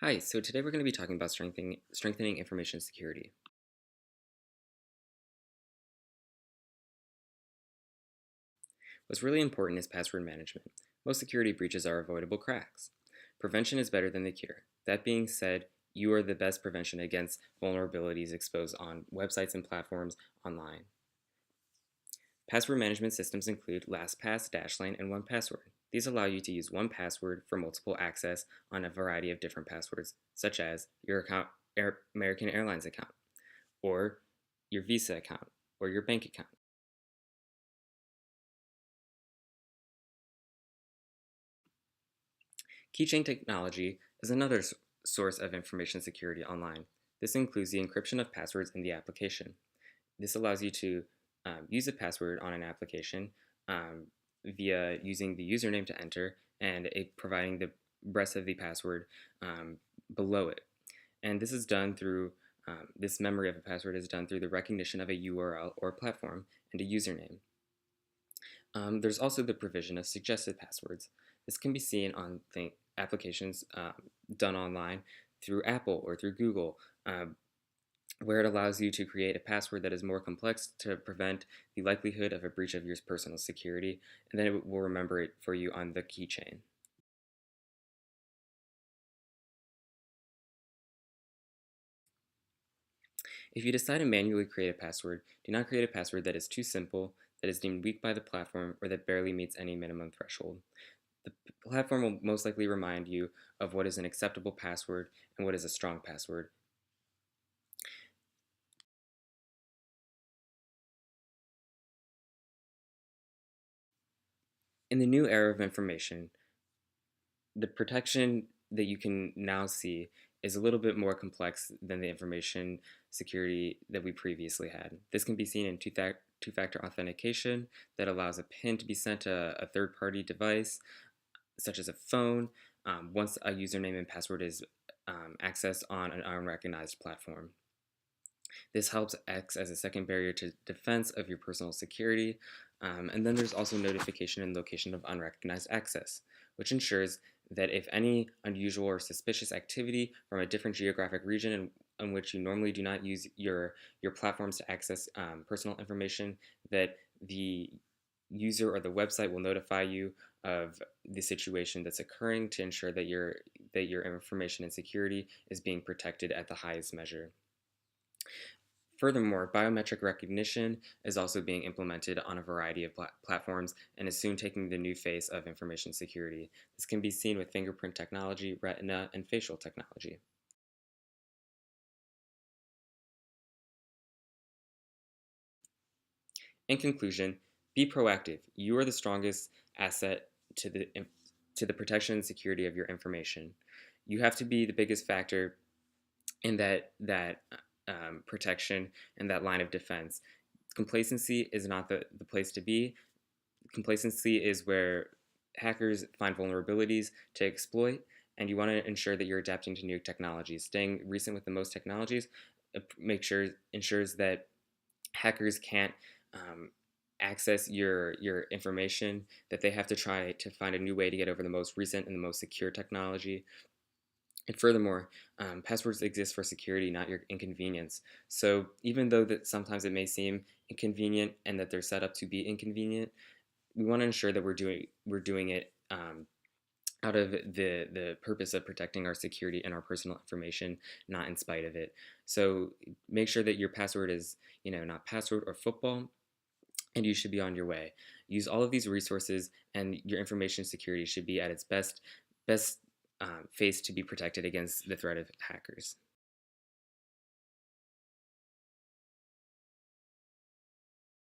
Hi, so today we're going to be talking about strengthening information security. What's really important is password management. Most security breaches are avoidable cracks. Prevention is better than the cure. That being said, you are the best prevention against vulnerabilities exposed on websites and platforms online. Password management systems include LastPass, Dashlane, and 1Password. These allow you to use one password for multiple access on a variety of different passwords, such as your American Airlines account, or your Visa account, or your bank account. Keychain technology is another source of information security online. This includes the encryption of passwords in the application. This allows you to use a password on an application via using the username to enter and providing the rest of the password below it. And this is done through, this memory of a password is done through the recognition of a URL or platform and a username. There's also the provision of suggested passwords. This can be seen on applications done online through Apple or through Google, where it allows you to create a password that is more complex to prevent the likelihood of a breach of your personal security, and then it will remember it for you on the keychain. If you decide to manually create a password, do not create a password that is too simple, that is deemed weak by the platform, or that barely meets any minimum threshold. The platform will most likely remind you of what is an acceptable password and what is a strong password. In the new era of information, the protection that you can now see is a little bit more complex than the information security that we previously had. This can be seen in two-factor authentication that allows a PIN to be sent to a third-party device, such as a phone, once a username and password is accessed on an unrecognized platform. This helps acts as a second barrier to defense of your personal security. And then there's also notification and location of unrecognized access, which ensures that if any unusual or suspicious activity from a different geographic region in which you normally do not use your platforms to access personal information, that the user or the website will notify you of the situation that's occurring to ensure that your information and security is being protected at the highest measure. Furthermore, biometric recognition is also being implemented on a variety of platforms and is soon taking the new face of information security. This can be seen with fingerprint technology, retina, and facial technology. In conclusion, be proactive. You are the strongest asset to the protection and security of your information. You have to be the biggest factor in that protection and that line of defense. Complacency is not the place to be. Complacency is where hackers find vulnerabilities to exploit, and you want to ensure that you're adapting to new technologies. Staying recent with the most technologies ensures that hackers can't access your information, that they have to try to find a new way to get over the most recent and the most secure technology. And furthermore, passwords exist for security, not your inconvenience. So even though that sometimes it may seem inconvenient and that they're set up to be inconvenient, we want to ensure that we're doing it out of the purpose of protecting our security and our personal information, not in spite of it. So make sure that your password is, not password or football, and you should be on your way. Use all of these resources, and your information security should be at its best face to be protected against the threat of hackers.